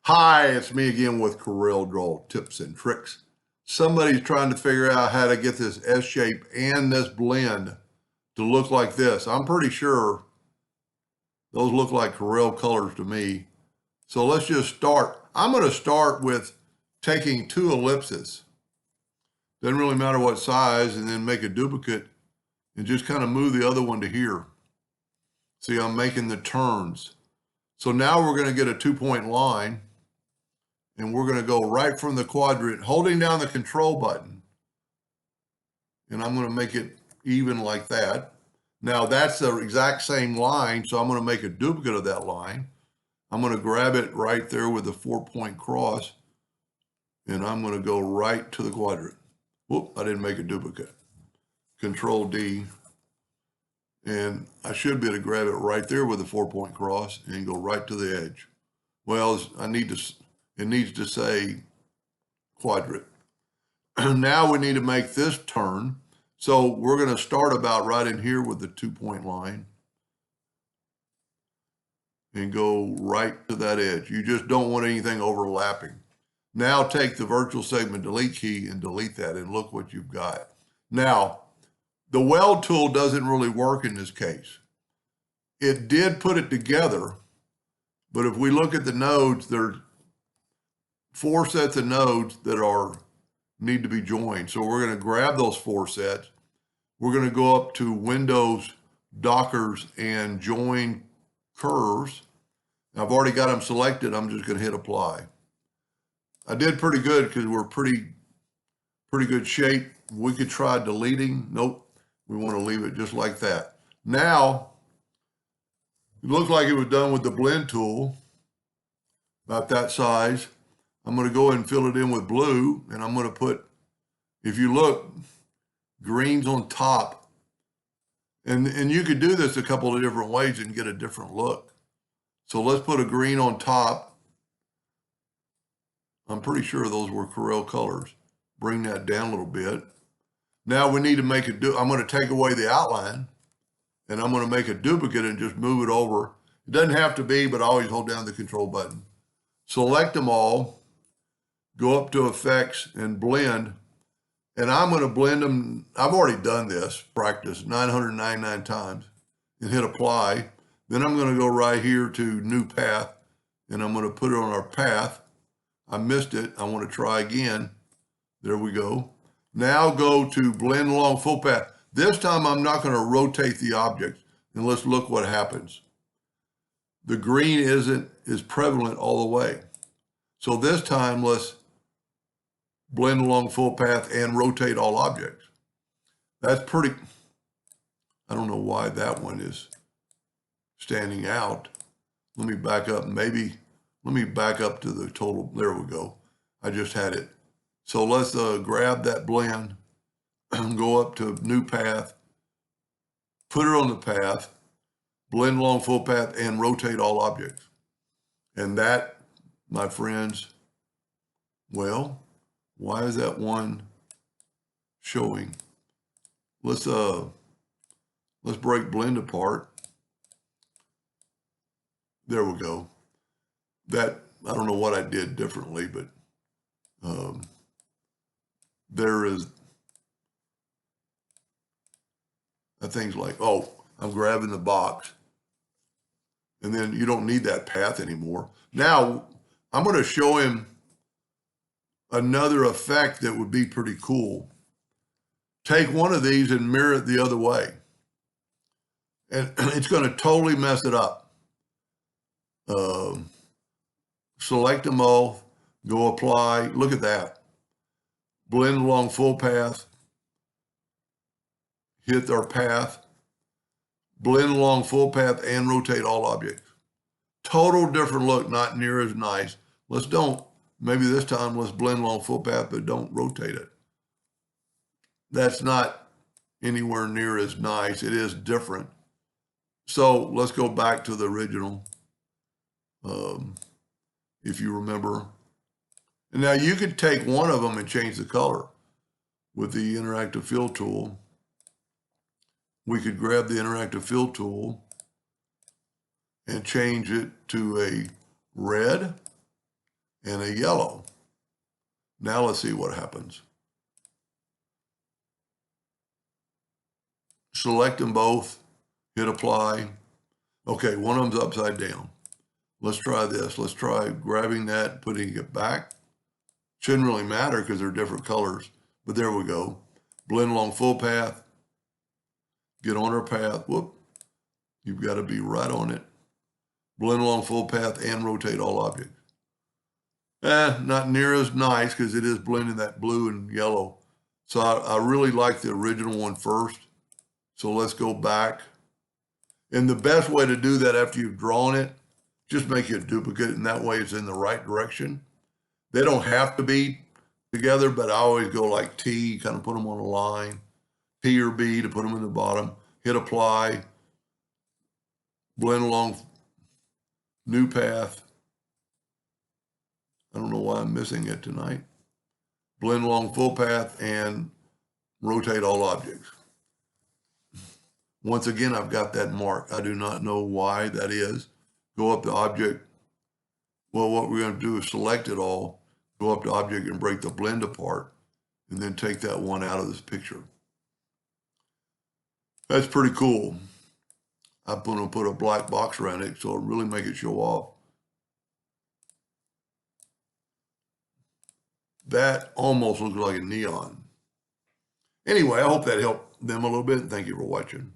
Hi, it's me again with Corel Draw Tips and Tricks. Somebody's trying to figure out how to get this S shape and this blend to look like this. I'm pretty sure those look like Corel colors to me. So let's just start. I'm going to start with taking two ellipses. Doesn't really matter what size, and then make a duplicate and just kind of move the other one to here. See, I'm making the turns. So now we're going to get a 2-point line. And we're going to go right from the quadrant, holding down the control button. And I'm going to make it even like that. Now that's the exact same line, so I'm going to make a duplicate of that line. I'm going to grab it right there with the 4-point cross, and I'm going to go right to the quadrant. Whoop, I didn't make a duplicate. Control D. And I should be able to grab it right there with the 4-point cross and go right to the edge. Well, it needs to say quadrant. Now we need to make this turn. So we're going to start about right in here with the 2-point line and go right to that edge. You just don't want anything overlapping. Now take the virtual segment delete key and delete that, and look what you've got. Now, the weld tool doesn't really work in this case. It did put it together, but if we look at the nodes, there's 4 sets of nodes that need to be joined. So we're going to grab those 4 sets. We're going to go up to Windows, Dockers, and Join Curves. I've already got them selected. I'm just going to hit apply. I did pretty good because we're pretty good shape. We could try deleting. Nope. We want to leave it just like that. Now, it looks like it was done with the blend tool, about that size. I'm going to go ahead and fill it in with blue, and I'm going to put, if you look, greens on top. And you could do this a couple of different ways and get a different look. So let's put a green on top. I'm pretty sure those were Corel colors. Bring that down a little bit. Now we need to make I'm going to take away the outline, and I'm going to make a duplicate and just move it over. It doesn't have to be, but I always hold down the control button. Select them all. Go up to Effects and Blend, and I'm going to blend them. I've already done this, practice 999 times, and hit Apply. Then I'm going to go right here to New Path, and I'm going to put it on our path. I missed it. I want to try again. There we go. Now go to Blend Along Full Path. This time I'm not going to rotate the object, and let's look what happens. The green is prevalent all the way. So this time let's blend along full path and rotate all objects. That's pretty, I don't know why that one is standing out. Let me back up, let me back up to the total, there we go. I just had it. So let's grab that blend and go up to New Path, put it on the path, blend along full path, and rotate all objects. And that, my friends, well, why is that one showing? Let's break blend apart. There we go. That, I don't know what I did differently, but there is things like, oh, I'm grabbing the box, and then you don't need that path anymore. Now I'm going to show him another effect that would be pretty cool. Take one of these and mirror it the other way, and it's going to totally mess it up. Select them all, go apply. Look at that. Blend along full path. Hit our path. Blend along full path and rotate all objects. Total different look, not near as nice. Maybe this time let's blend along full path, but don't rotate it. That's not anywhere near as nice. It is different. So let's go back to the original, if you remember. And now you could take one of them and change the color with the interactive fill tool. We could grab the interactive fill tool and change it to a red. and a yellow. Now let's see what happens. Select them both, hit apply. Okay, one of them's upside down. Let's try this. Let's try grabbing that, putting it back. Shouldn't really matter because they're different colors, but there we go. Blend along full path. Get on our path. Whoop. You've got to be right on it. Blend along full path and rotate all objects. Not near as nice because it is blending that blue and yellow. So I really like the original one first. So let's go back. And the best way to do that after you've drawn it, just make it a duplicate, and that way it's in the right direction. They don't have to be together, but I always go like T, kind of put them on a line, P or B to put them in the bottom, hit apply, blend along new path. I don't know why I'm missing it tonight. Blend along full path and rotate all objects. Once again, I've got that mark. I do not know why that is. Go up to object. Well, what we're going to do is select it all, go up to object and break the blend apart, and then take that one out of this picture. That's pretty cool. I'm going to put a black box around it so it'll really make it show off. That almost looks like a neon. Anyway, I hope that helped them a little bit, and thank you for watching.